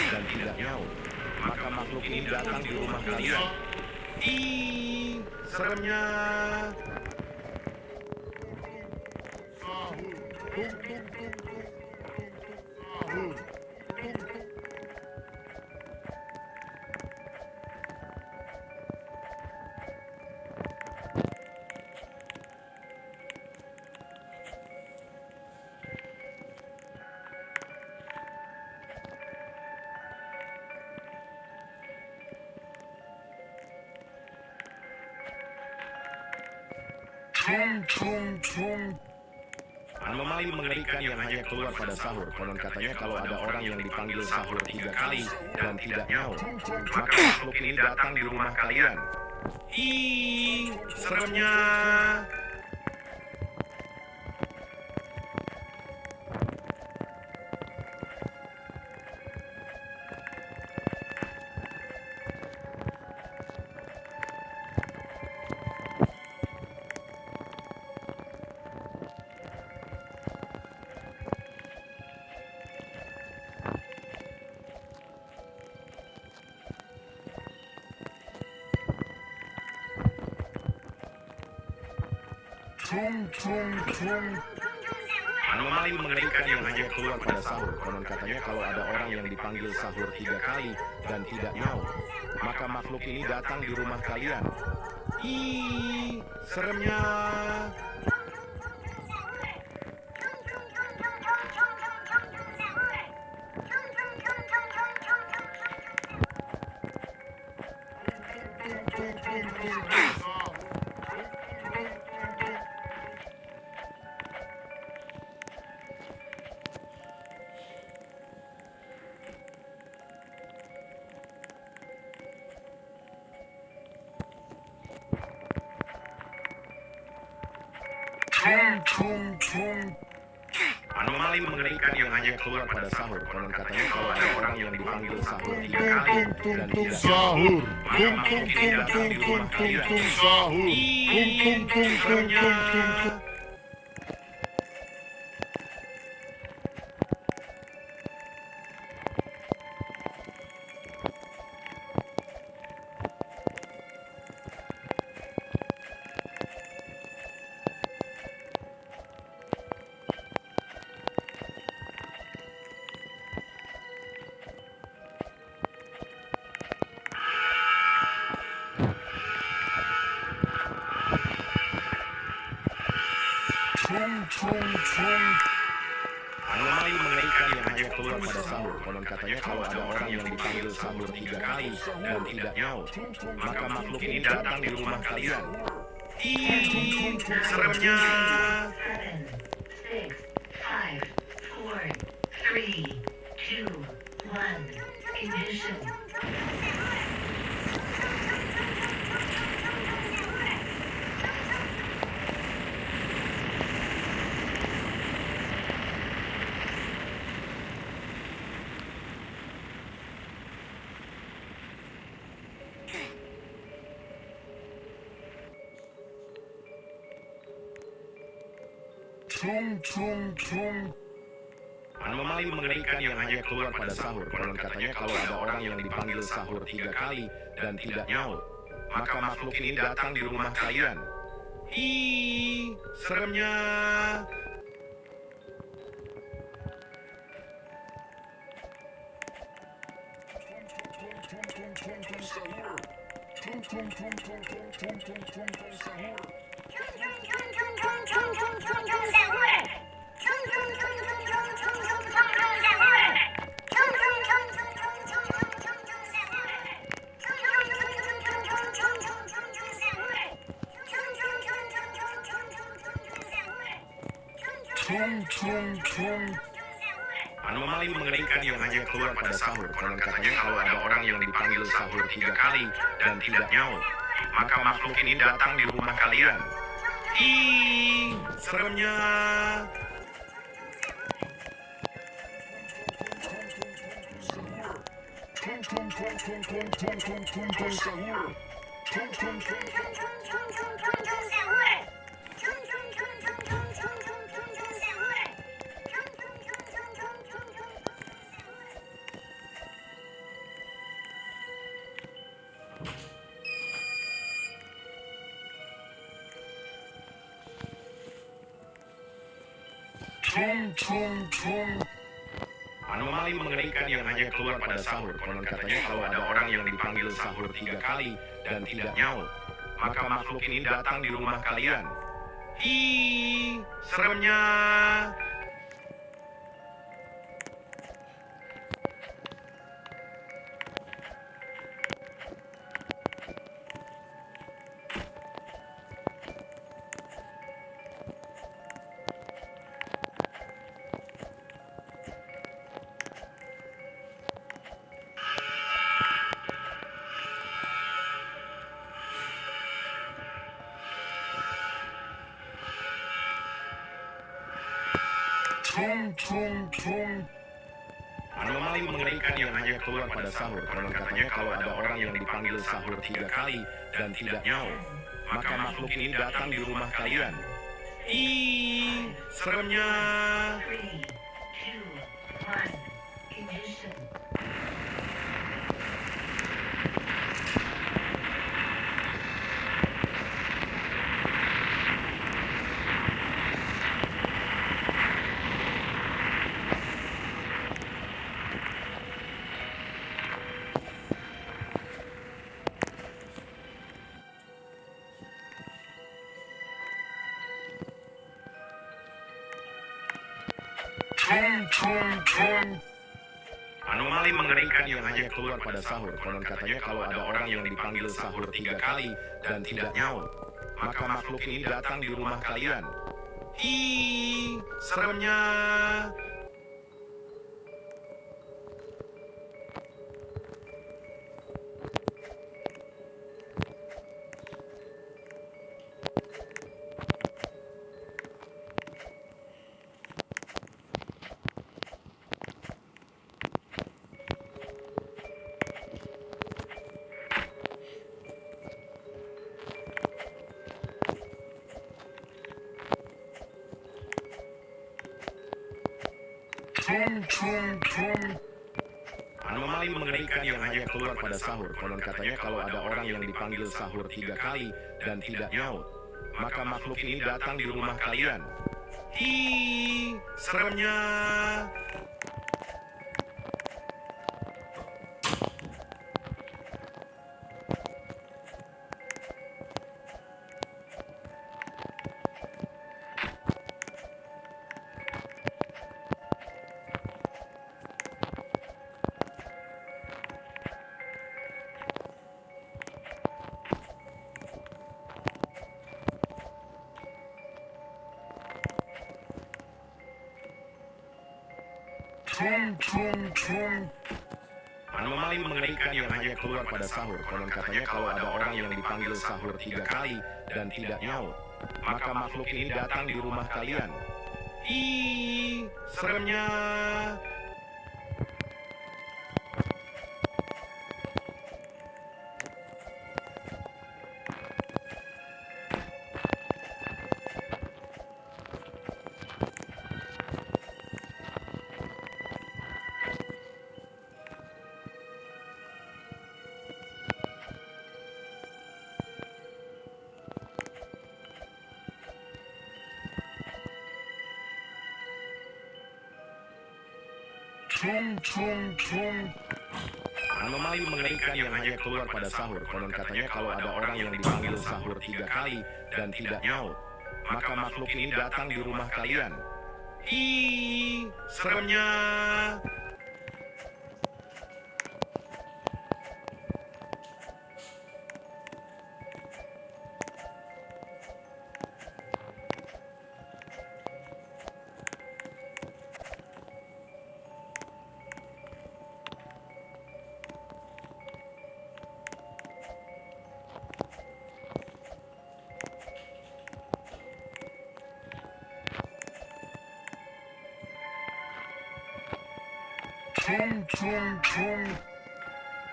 Dan tidak nyaut, maka makhluk ini datang di rumah kalian. Ih, seremnya. Anomali mengerikan yang hanya keluar pada sahur. Konon katanya kalau ada orang yang dipanggil sahur 3 kali dan tidak nyaut, maka makhluk ini datang di rumah kalian. Ih, seremnya. Anomali mengerikan yang hanya keluar pada sahur. Konon katanya kalau ada orang yang dipanggil sahur 3 kali dan tidak nyaut, maka makhluk ini datang di rumah kalian. Ih, seremnya. Anomali mengerikan yang hanya keluar pada sahur. Konon katanya kalau ada orang yang dipanggil sahur 3 kali dan tidak sahur, maka makhluk ini datang di rumah kalian. Seremnya. Anomali mengerikan yang hanya keluar pada sahur. Konon katanya kalau ada orang yang dipanggil sahur 3 kali dan tidak nyaut, maka makhluk ini datang di rumah kalian. Ih, seremnya. 7, 6, 5, 4, 3, 2, 1, ignition. Anomali mengerikan yang hanya keluar pada sahur. Konon katanya kalau ada orang yang dipanggil sahur 3 kali dan tidak nyaut, maka makhluk ini datang di rumah kalian. Ih, seremnya. Anomali mengerikan yang hanya keluar pada sahur. Konon katanya kalau ada orang yang dipanggil sahur 3 kali dan tidak nyaut, maka makhluk ini datang di rumah kalian. Ih, seremnya. Anomali mengerikan yang hanya keluar pada sahur. Konon katanya kalau ada orang yang dipanggil sahur 3 kali dan tidak nyaut, maka makhluk ini datang di rumah kalian. Ih, seremnya. Anomali mengerikan yang hanya keluar pada sahur. Konon katanya kalau ada orang yang dipanggil sahur 3 kali dan tidak nyaut, maka makhluk ini datang di rumah kalian. Ih, seremnya. 3, 2, 1. Ignition. Anomali mengerikan yang hanya keluar pada sahur. Konon katanya kalau ada orang yang dipanggil sahur 3 kali dan tidak nyaut, maka makhluk ini datang di rumah kalian. Ih, seremnya. Anomali mengerikan yang hanya keluar pada sahur. Konon katanya kalau ada orang yang dipanggil sahur 3 kali dan tidak nyaut, maka makhluk ini datang di rumah kalian. Ih, seremnya. Anomali mengerikan yang hanya keluar pada sahur. Konon katanya kalau ada orang yang dipanggil sahur 3 kali dan tidak nyaut, maka makhluk ini datang di rumah kalian. Ih, seremnya. Anomali mengerikan yang hanya keluar pada sahur. Konon katanya kalau ada orang yang dipanggil sahur 3 kali dan tidak nyaut, maka makhluk ini datang di rumah kalian. Ih, seremnya.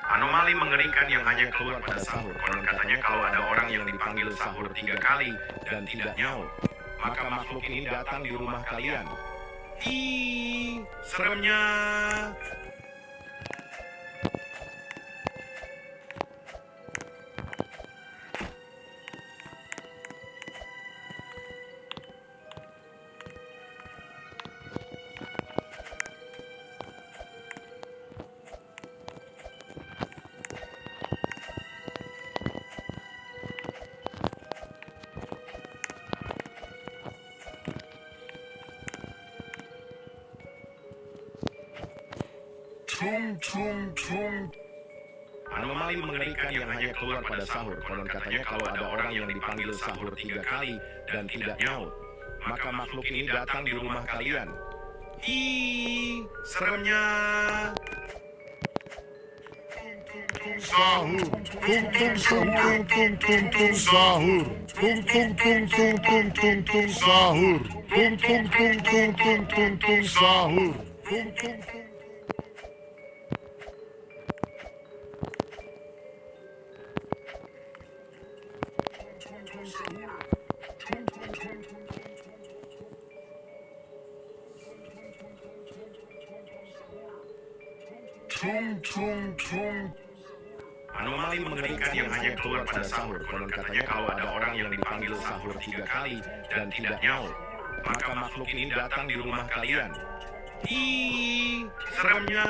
Anomali mengerikan yang hanya keluar pada sahur. Konon katanya kalau ada orang yang dipanggil sahur 3 kali dan tidak nyaut, maka makhluk ini datang di rumah kalian. Ih, seremnya. Anomali mengerikan yang hanya keluar pada sahur. Konon katanya kalau ada orang yang dipanggil sahur 3 kali dan tidak nyaut, maka makhluk ini datang di rumah kalian. Ih, seremnya. Sahur, tung tung sahur, tung tung tung sahur, tung tung tung tung tung tung tung sahur, tung tung tung tung tung tung tung sahur, tung tung tung. Anomali mengerikan yang hanya keluar pada sahur. Konon katanya kalau ada orang yang dipanggil sahur 3 kali dan tidak nyaut, maka makhluk ini datang di rumah kalian. Ih, seremnya.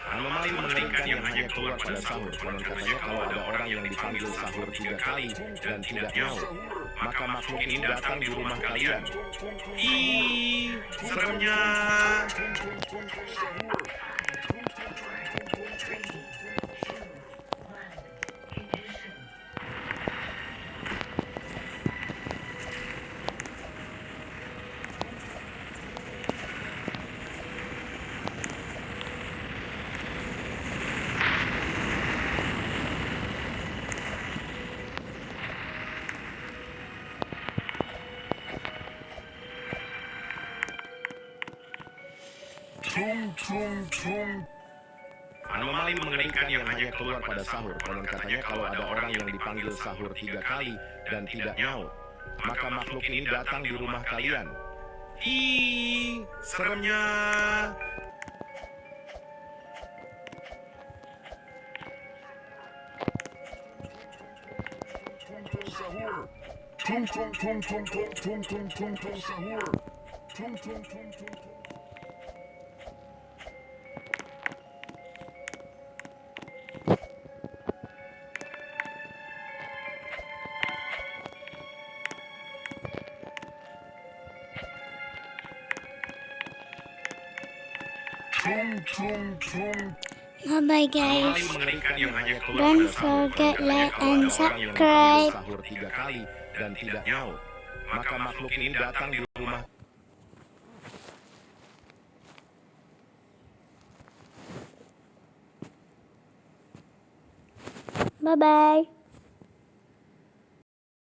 Anomali mengerikan yang hanya keluar pada sahur. Konon katanya kalau ada orang yang dipanggil sahur 3 kali dan tidak nyaut, maka makhluk ini datang di rumah kalian. Ih, seremnya. Anomali mengerikan yang hanya keluar pada sahur. Konon katanya kalau ada orang yang dipanggil sahur 3 kali dan tidak nyaut, maka makhluk ini datang di rumah kalian. Ih, seremnya. Bye guys. Anomali mengerikan yang hanya keluar Don't pada sahur. forget Konon like katanya kalau and ada orang yang dipanggil subscribe. sahur 3 kali dan tidak nyaut, maka makhluk ini datang di rumah. Bye bye.